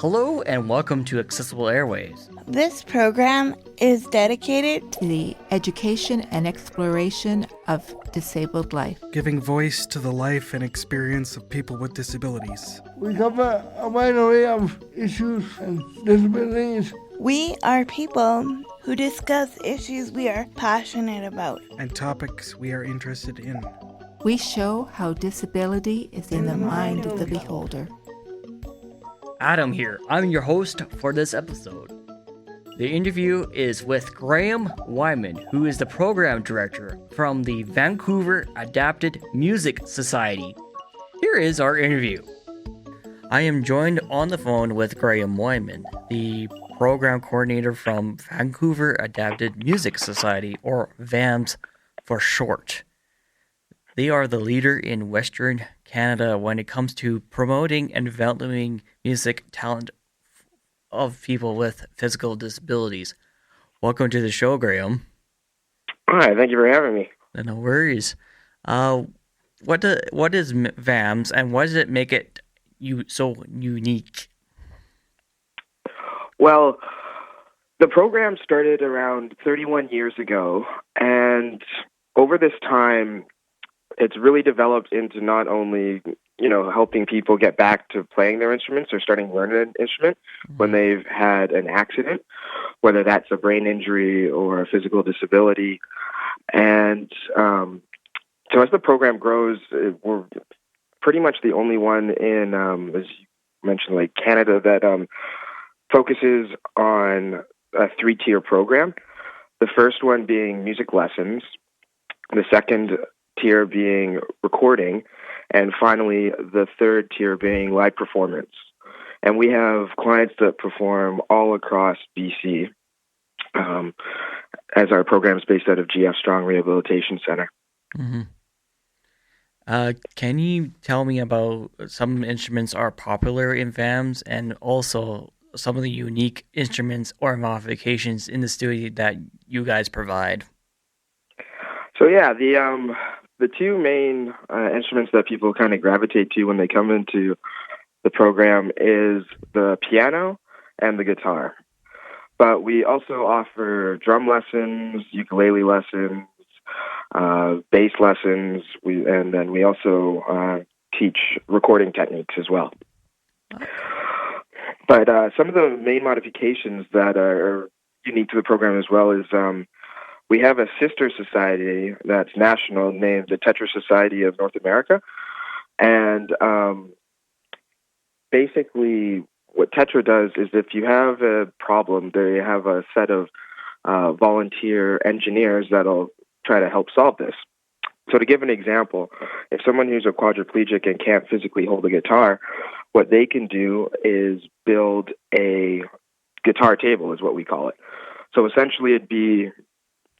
Hello and welcome to Accessible Airwaves. This program is dedicated to the education and exploration of disabled life, giving voice to the life and experience of people with disabilities. We cover a wide array of issues and disabilities. We are people who discuss issues we are passionate about and topics we are interested in. We show how disability is in the mind of the beholder. Adam here. I'm your host for this episode. The interview is with Greme Wyman, who is the program director from the Vancouver Adapted Music Society. Here is our interview. I am joined on the phone with Greme Wyman, the program coordinator from Vancouver Adapted Music Society, or VAMS for short. They are the leader in Western Canada when it comes to promoting and developing music talent of people with physical disabilities. Welcome to the show, Graham. Hi, thank you for having me. No worries. What is VAMS and why does it make it so unique? Well, the program started around 31 years ago, and over this time, it's really developed into not only, helping people get back to playing their instruments or starting to learn an instrument when they've had an accident, whether that's a brain injury or a physical disability. And so as the program grows, we're pretty much the only one in, as you mentioned, like Canada that focuses on a 3-tier program. The first one being music lessons, the second tier being recording, and finally the third tier being live performance. And we have clients that perform all across BC, as our program is based out of GF Strong Rehabilitation Center. Mm-hmm. Can you tell me about some instruments are popular in VAMS and also some of the unique instruments or modifications in the studio that you guys provide? So yeah, the two main instruments that people kind of gravitate to when they come into the program is the piano and the guitar. But we also offer drum lessons, ukulele lessons, bass lessons, and then we also teach recording techniques as well. But some of the main modifications that are unique to the program as well is we have a sister society that's national named the Tetra Society of North America. And basically what Tetra does is if you have a problem, they have a set of volunteer engineers that'll try to help solve this. So to give an example, if someone who's a quadriplegic and can't physically hold a guitar, what they can do is build a guitar table is what we call it. So essentially it'd be,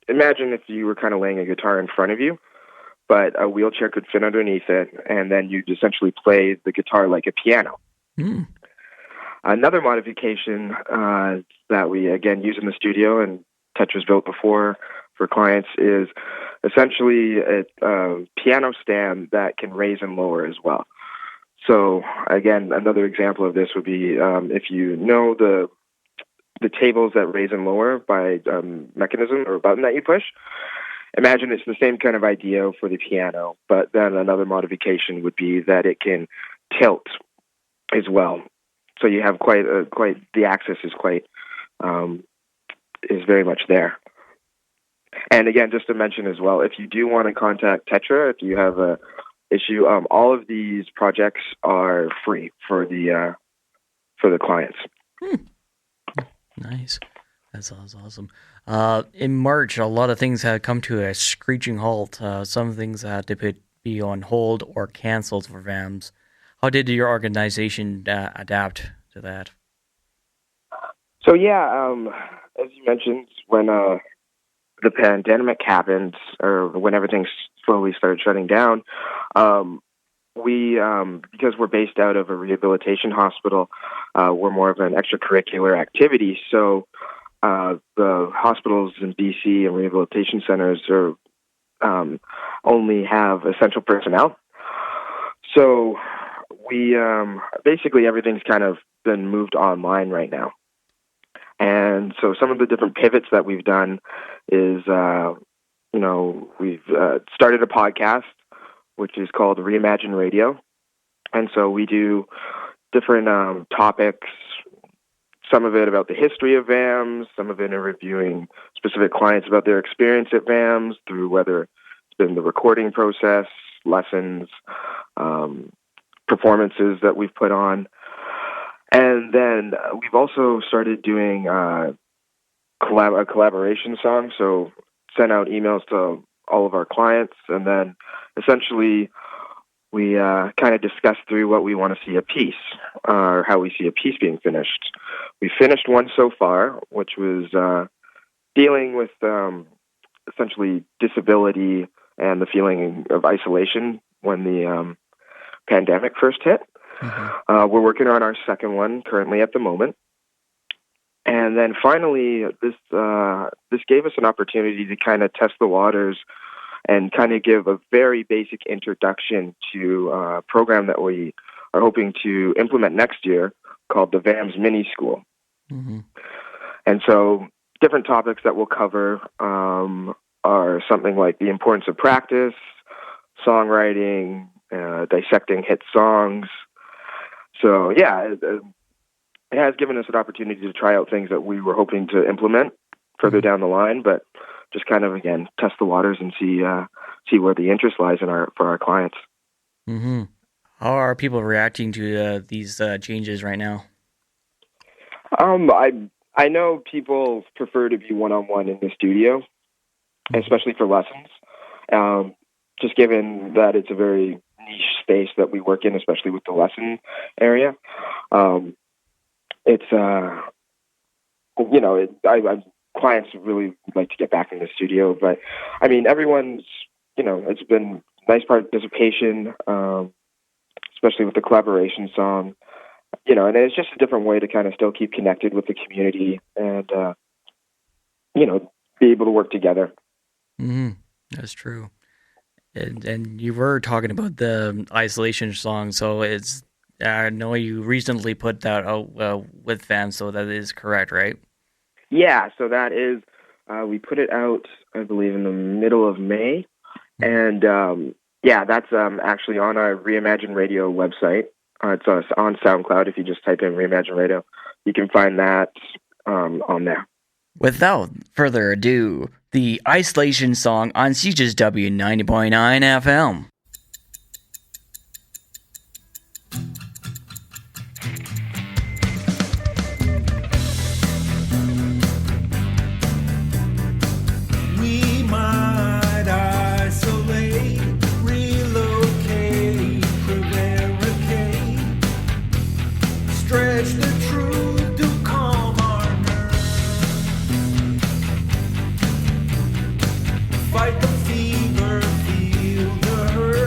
imagine if you were kind of laying a guitar in front of you, but a wheelchair could fit underneath it, and then you'd essentially play the guitar like a piano. Mm. Another modification that we, again, use in the studio, and Tetra's built before for clients, is essentially a piano stand that can raise and lower as well. So, again, another example of this would be if you know the tables that raise and lower by mechanism or button that you push. Imagine it's the same kind of idea for the piano, but then another modification would be that it can tilt as well. So you have quite the axis is is very much there. And again, just to mention as well, if you do want to contact Tetra, if you have a issue, all of these projects are free for the clients. Nice. That sounds awesome. In March, a lot of things had come to a screeching halt. Some things had to be on hold or canceled for VAMS. How did your organization adapt to that? So yeah, as you mentioned, when the pandemic happened, or when everything slowly started shutting down, we, because we're based out of a rehabilitation hospital, we're more of an extracurricular activity. So the hospitals in BC and rehabilitation centers are only have essential personnel. So we basically everything's kind of been moved online right now. And so some of the different pivots that we've done is, we've started a podcast, which is called Reimagine Radio. And so we do different topics, some of it about the history of VAMS, some of it interviewing specific clients about their experience at VAMS through whether it's been the recording process, lessons, performances that we've put on. And then we've also started doing a collaboration song. So sent out emails to all of our clients, and then essentially we kind of discussed through what we want to see a piece, or how we see a piece being finished. We finished one so far, which was dealing with essentially disability and the feeling of isolation when the pandemic first hit. Mm-hmm. We're working on our second one currently at the moment. And then finally, this gave us an opportunity to kind of test the waters and kind of give a very basic introduction to a program that we are hoping to implement next year called the VAMS Mini School. Mm-hmm. And so different topics that we'll cover are something like the importance of practice, songwriting, dissecting hit songs. So yeah, it has given us an opportunity to try out things that we were hoping to implement further down the line, but just kind of, again, test the waters and see where the interest lies for our clients. Mm-hmm. How are people reacting to these changes right now? I know people prefer to be one-on-one in the studio, especially for lessons. Just given that it's a very niche space that we work in, especially with the lesson area. Clients really like to get back in the studio, but I mean, everyone's, it's been nice participation, especially with the collaboration song, and it's just a different way to kind of still keep connected with the community and, be able to work together. Mm-hmm. That's true. And you were talking about the isolation song, so I know you recently put that out with VAMS, so that is correct, right? Yeah, so that is, we put it out, I believe, in the middle of May. And, that's actually on our Reimagine Radio website. It's on SoundCloud. If you just type in Reimagine Radio, you can find that on there. Without further ado, the isolation song on CJSW 90.9 FM. Fight the fever, feel the hurt.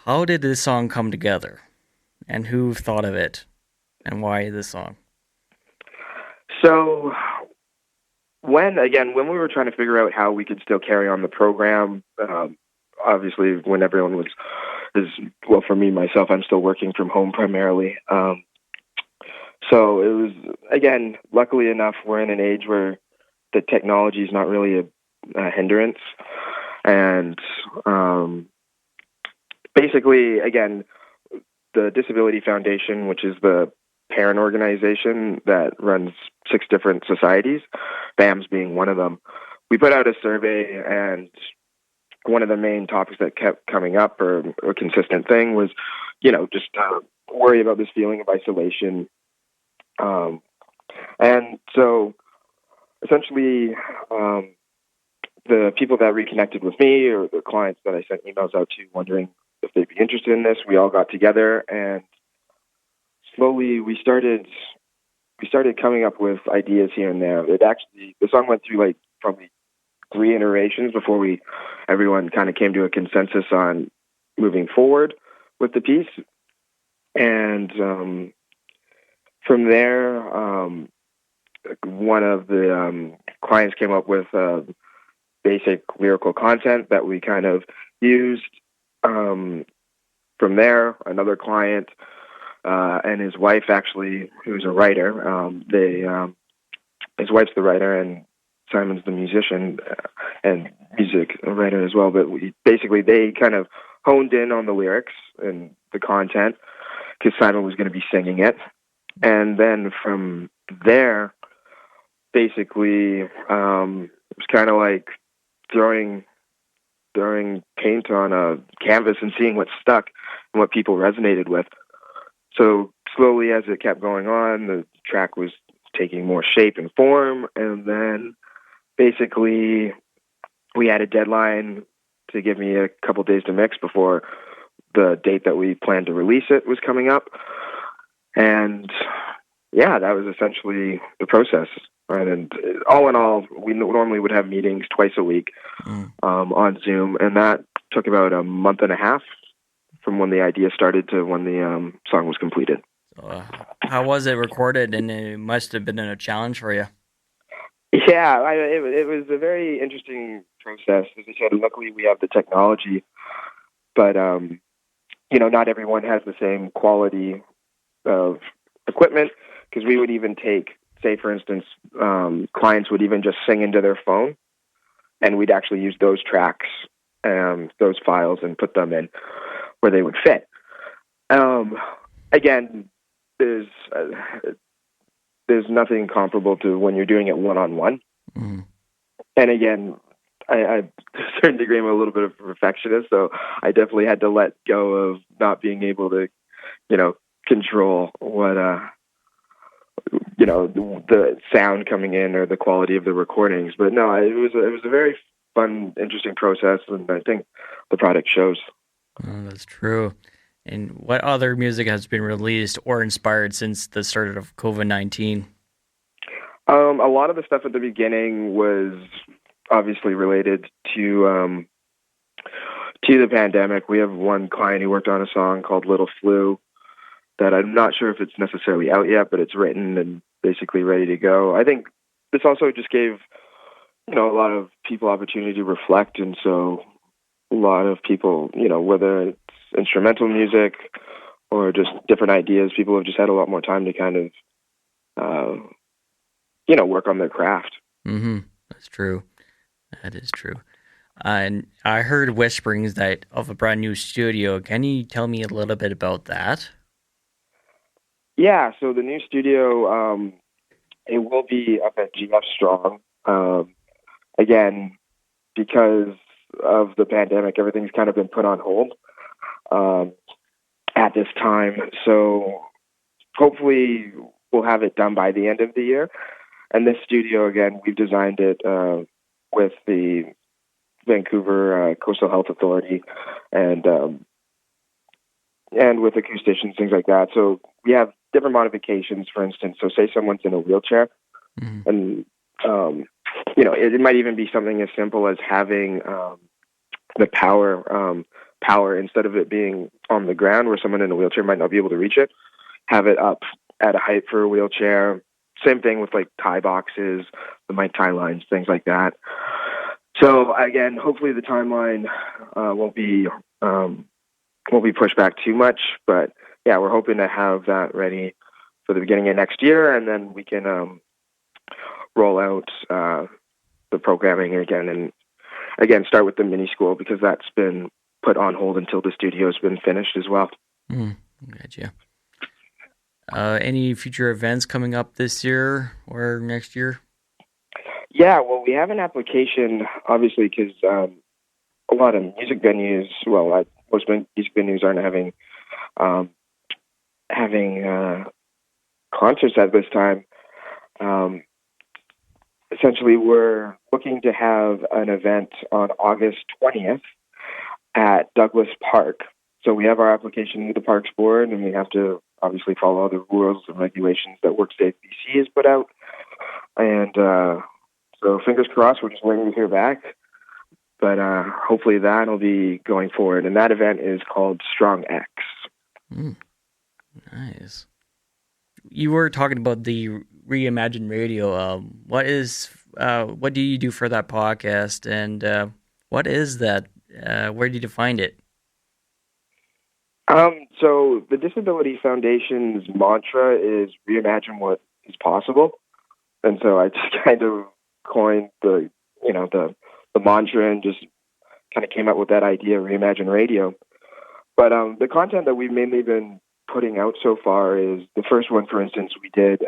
how did this song come together? And who thought of it? And why this song? So when we were trying to figure out how we could still carry on the program, obviously when everyone for me, myself, I'm still working from home primarily. So it was, again, luckily enough, we're in an age where the technology is not really a hindrance. And basically, again, the Disability Foundation, which is the parent organization that runs 6 different societies, VAMS being one of them, we put out a survey, and one of the main topics that kept coming up, or a consistent thing, was, just worry about this feeling of isolation. And so essentially, the people that reconnected with me, or the clients that I sent emails out to wondering if they'd be interested in this, we all got together, and slowly we started coming up with ideas here and there. The song went through probably 3 iterations before everyone kind of came to a consensus on moving forward with the piece. And from there, one of the clients came up with basic lyrical content that we kind of used. From there, another client and his wife, actually, who's a writer, his wife's the writer, and Simon's the musician and music writer as well. But they kind of honed in on the lyrics and the content, because Simon was going to be singing it. And then from there, basically, it was kind of like throwing paint on a canvas and seeing what stuck and what people resonated with. So slowly, as it kept going on, the track was taking more shape and form. And then basically we had a deadline to give me a couple days to mix before the date that we planned to release it was coming up. And yeah, that was essentially the process. Right. And all in all, we normally would have meetings twice a week on Zoom, and that took about a month and a half from when the idea started to when the song was completed. How was it recorded? And it must have been a challenge for you. Yeah, it was a very interesting process. As I said, luckily we have the technology, but not everyone has the same quality of equipment, because we would even take, say, for instance, clients would even just sing into their phone, and we'd actually use those tracks, those files, and put them in where they would fit. Again, there's nothing comparable to when you're doing it one-on-one. Mm-hmm. And again, I to a certain degree, I'm a little bit of a perfectionist, so I definitely had to let go of not being able to, control what, the sound coming in or the quality of the recordings. But no, it was a very fun, interesting process, and I think the product shows. Oh, that's true. And what other music has been released or inspired since the start of COVID-19? A lot of the stuff at the beginning was obviously related to the pandemic. We have one client who worked on a song called Little Flu that I'm not sure if it's necessarily out yet, but it's written and basically ready to go. I think this also just gave, a lot of people opportunity to reflect. And so a lot of people, whether it's instrumental music or just different ideas, people have just had a lot more time to kind of, work on their craft. Mm-hmm. That's true. That is true. And I heard whisperings of a brand new studio. Can you tell me a little bit about that? Yeah, so the new studio, it will be up at GF Strong. Again, because of the pandemic, everything's kind of been put on hold at this time. So hopefully we'll have it done by the end of the year. And this studio, again, we've designed it with the Vancouver Coastal Health Authority and with acousticians, things like that. So we have different modifications, for instance. So say someone's in a wheelchair, mm-hmm. and, it might even be something as simple as having the power power, instead of it being on the ground where someone in a wheelchair might not be able to reach it, have it up at a height for a wheelchair. Same thing with like tie boxes, the mic tie lines, things like that. So again, hopefully the timeline won't be pushed back too much, but yeah, we're hoping to have that ready for the beginning of next year, and then we can roll out the programming again, and again start with the mini school, because that's been put on hold until the studio's been finished as well. Gotcha. Any future events coming up this year or next year? Yeah, well, we have an application, obviously, because a lot of music venues, most music venues aren't having concerts at this time. Essentially, we're looking to have an event on August 20th at Douglas Park. So we have our application with the Parks Board, and we have to obviously follow all the rules and regulations that WorkSafe BC has put out. And so fingers crossed, we're just waiting to hear back. But hopefully that'll be going forward. And that event is called Strong X. Nice. You were talking about the Reimagine Radio. What do you do for that podcast, and what is that? Where did you find it? So the Disability Foundation's mantra is reimagine what is possible, and so I just kind of coined the mantra and just kind of came up with that idea, Reimagine Radio. But the content that we've mainly been putting out so far is, the first one, for instance, we did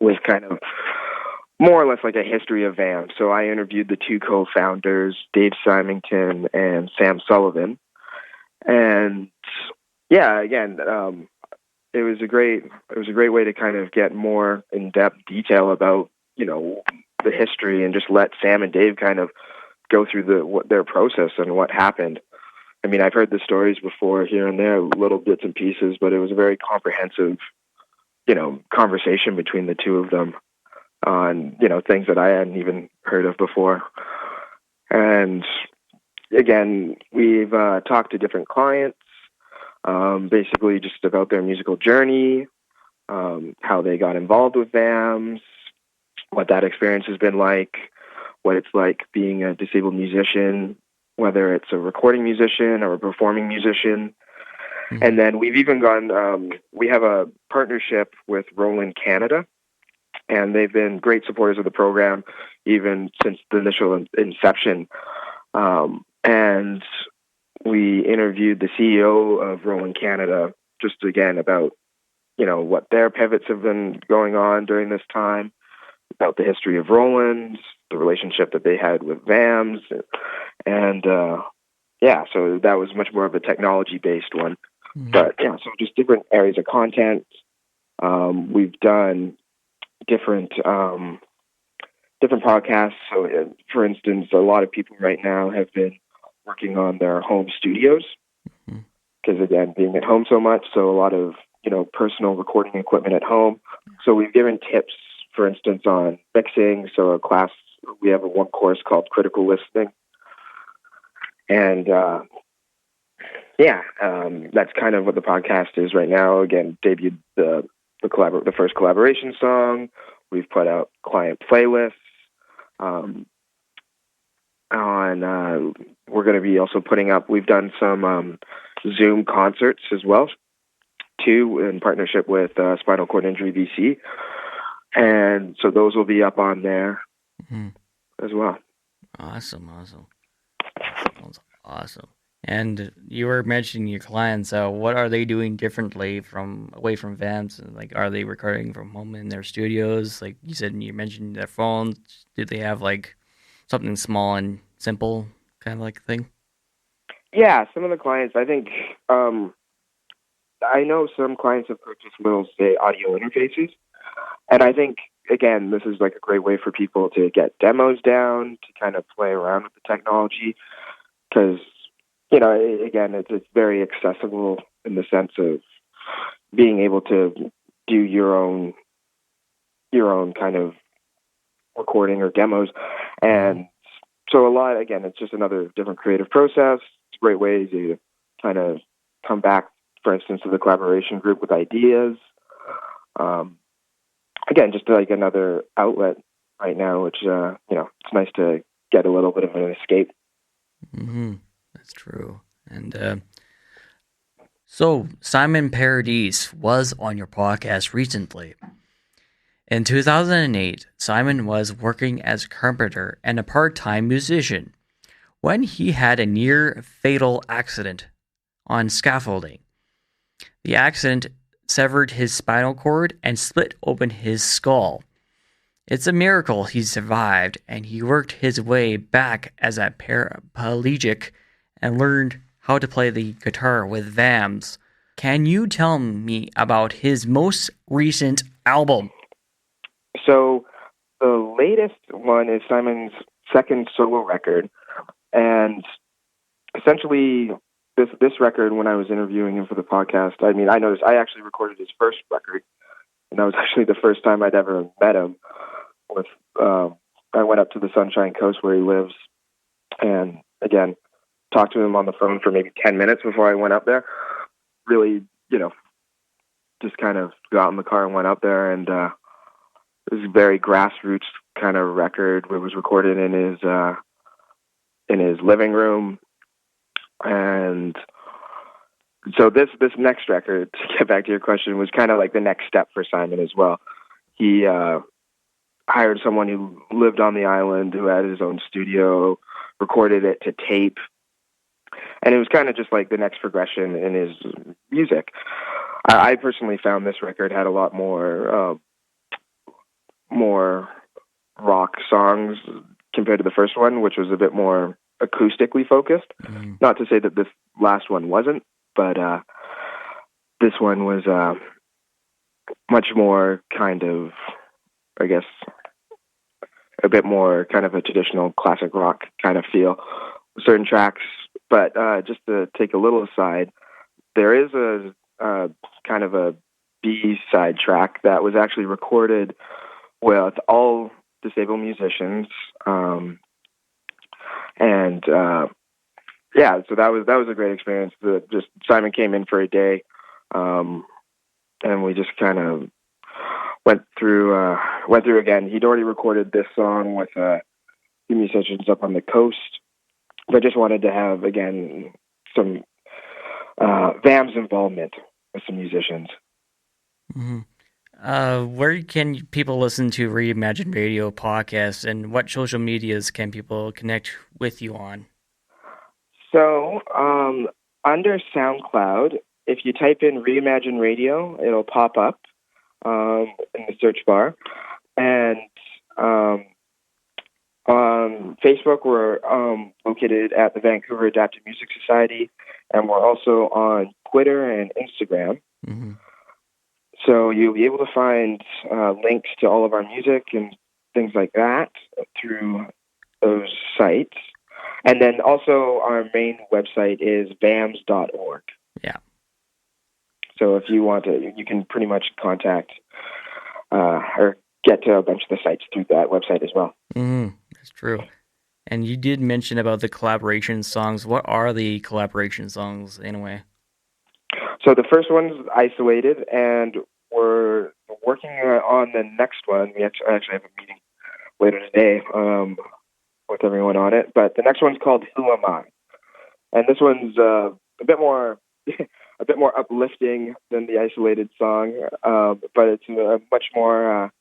was kind of more or less like a history of VAMS. So I interviewed the two co-founders, Dave Symington and Sam Sullivan. And yeah, again, it was a great way to kind of get more in-depth detail about, the history, and just let Sam and Dave kind of go through their process and what happened. I mean, I've heard the stories before here and there, little bits and pieces, but it was a very comprehensive, conversation between the two of them on, things that I hadn't even heard of before. And again, we've talked to different clients, basically just about their musical journey, how they got involved with VAMS, what that experience has been like, what it's like being a disabled musician, whether it's a recording musician or a performing musician. Mm-hmm. And then we've even gone, we have a partnership with Roland Canada, and they've been great supporters of the program even since the initial inception. And we interviewed the CEO of Roland Canada just again about, what their pivots have been going on during this time, about the history of Roland, the relationship that they had with VAMS. And so that was much more of a technology-based one. Mm-hmm. But yeah, so just different areas of content. We've done different podcasts. So, for instance, a lot of people right now have been working on their home studios because, again, being at home so much, so a lot of personal recording equipment at home. So we've given tips, for instance, on mixing. So we have one course called Critical Listening. And that's kind of what the podcast is right now. Again, debuted the first collaboration song. We've put out client playlists. We're going to be also putting up, we've done some Zoom concerts as well, too, in partnership with Spinal Cord Injury BC. And so those will be up on there as well. Awesome. Sounds awesome. And you were mentioning your clients. What are they doing differently away from VAMS? Like, are they recording from home in their studios? Like you mentioned their phones. Do they have like something small and simple kind of like thing? Yeah, some of the clients, I think, I know some clients have purchased little, say, audio interfaces. And I think, again, this is like a great way for people to get demos down, to kind of play around with the technology. Because, again, it's very accessible in the sense of being able to do your own kind of recording or demos. And so it's just another different creative process. great way to kind of come back, for instance, to the collaboration group with ideas. Again, just like another outlet right now, which, it's nice to get a little bit of an escape. Mm-hmm. That's true. And so Simon Paradis was on your podcast recently. In 2008, Simon was working as a carpenter and a part-time musician when he had a near-fatal accident on scaffolding. The accident severed his spinal cord and split open his skull. It's a miracle he survived, and he worked his way back as a paraplegic and learned how to play the guitar with VAMS. Can you tell me about his most recent album? So the latest one is Simon's second solo record, and essentially this record, when I was interviewing him for the podcast, I noticed I actually recorded his first record, and that was actually the first time I'd ever met him. I went up to the Sunshine Coast where he lives, and again, talked to him on the phone for maybe 10 minutes before I went up there. Really, just kind of got in the car and went up there, and it was a very grassroots kind of record. It was recorded in his living room. And so this next record, to get back to your question, was kind of like the next step for Simon as well. He hired someone who lived on the island, who had his own studio, recorded it to tape. And it was kind of just like the next progression in his music. I personally found this record had a lot more rock songs compared to the first one, which was a bit more acoustically focused. Mm-hmm. Not to say that this last one wasn't, but this one was much more kind of, I guess, a bit more kind of a traditional classic rock kind of feel, certain tracks. But just to take a little aside, there is a kind of a B-side track that was actually recorded with all disabled musicians. So that was a great experience. Just Simon came in for a day, and we just kind of went through again. He'd already recorded this song with the musicians up on the coast, but just wanted to have again some VAMS involvement with some musicians. Mm-hmm. Where can people listen to Reimagine Radio podcasts, and what social medias can people connect with you on? So, under SoundCloud, if you type in Reimagine Radio, it'll pop up in the search bar. And on Facebook, we're located at the Vancouver Adapted Music Society, and we're also on Twitter and Instagram. Mm-hmm. So you'll be able to find links to all of our music and things like that through those sites. And then also our main website is VAMS.org. Yeah. So if you want to, you can pretty much contact or get to a bunch of the sites through that website as well. Mm-hmm. That's true. And you did mention about the collaboration songs. What are the collaboration songs anyway? So the first one's Isolated, and we're working on the next one. We actually have a meeting later today with everyone on it. But the next one's called Who Am I? And this one's a bit more uplifting than the Isolated song, but it's much more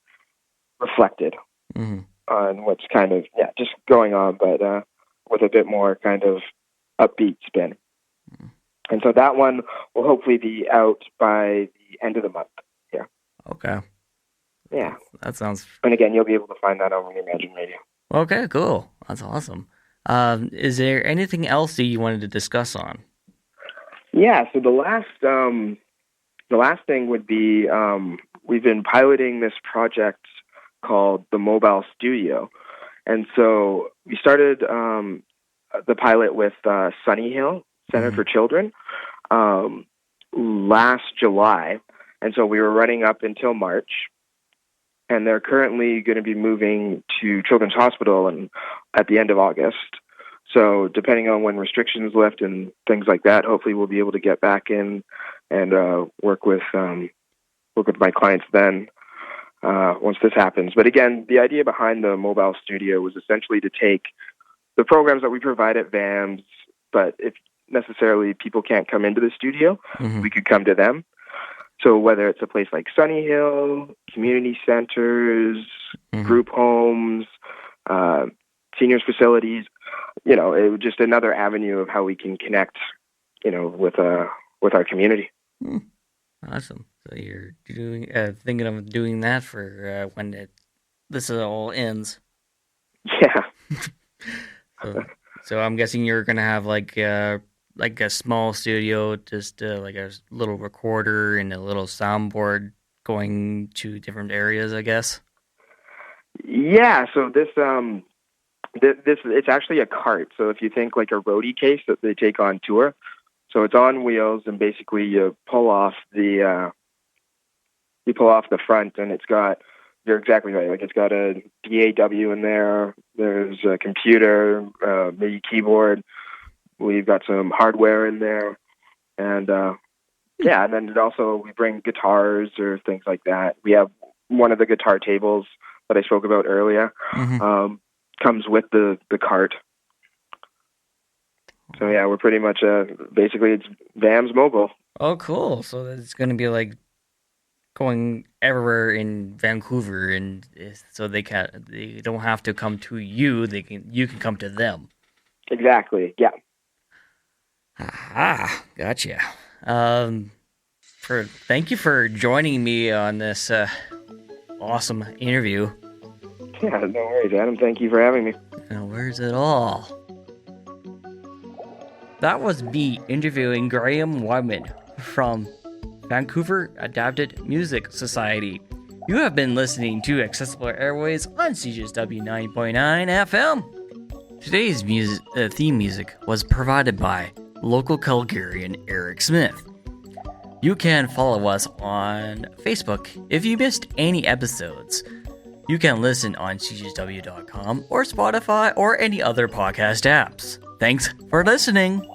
reflected on what's kind of just going on, but with a bit more kind of upbeat spin. And so that one will hopefully be out by the end of the month. Yeah. Okay. Yeah. That sounds... And again, you'll be able to find that on Reimagine Radio. Okay, cool. That's awesome. Is there anything else that you wanted to discuss on? Yeah, so the last thing would be we've been piloting this project called the Mobile Studio. And so we started the pilot with Sunny Hill Center for Children last July. And so we were running up until March. And they're currently going to be moving to Children's Hospital at the end of August. So depending on when restrictions lift and things like that, hopefully we'll be able to get back in and work with my clients then once this happens. But again, the idea behind the mobile studio was essentially to take the programs that we provide at VAMS, but if necessarily people can't come into the studio, we could come to them. So whether it's a place like Sunny Hill, community centers, group homes, seniors facilities, it was just another avenue of how we can connect, with our community. Awesome. So you're thinking of doing that for when this all ends. Yeah. So I'm guessing you're gonna have like a small studio, just like a little recorder and a little soundboard going to different areas, I guess. Yeah. So this it's actually a cart. So if you think like a roadie case that they take on tour, so it's on wheels, and basically you pull off the front, and you're exactly right. Like it's got a DAW in there. There's a computer, MIDI keyboard. We've got some hardware in there, and and then we bring guitars or things like that. We have one of the guitar tables that I spoke about earlier. Comes with the cart. So yeah, we're pretty much basically it's VAMS mobile. Oh, cool! So it's going to be like going everywhere in Vancouver, and so they don't have to come to you. You can come to them. Exactly. Yeah. Ah, gotcha. Thank you for joining me on this awesome interview. Yeah, no worries, Adam. Thank you for having me. No worries at all. That was me interviewing Greme Wyman from Vancouver Adapted Music Society. You have been listening to Accessible Airwaves on CJSW 90.9 FM. Today's theme music was provided by local Calgarian Eric Smith. You can follow us on Facebook if you missed any episodes. You can listen on CJSW.com or Spotify or any other podcast apps. Thanks for listening.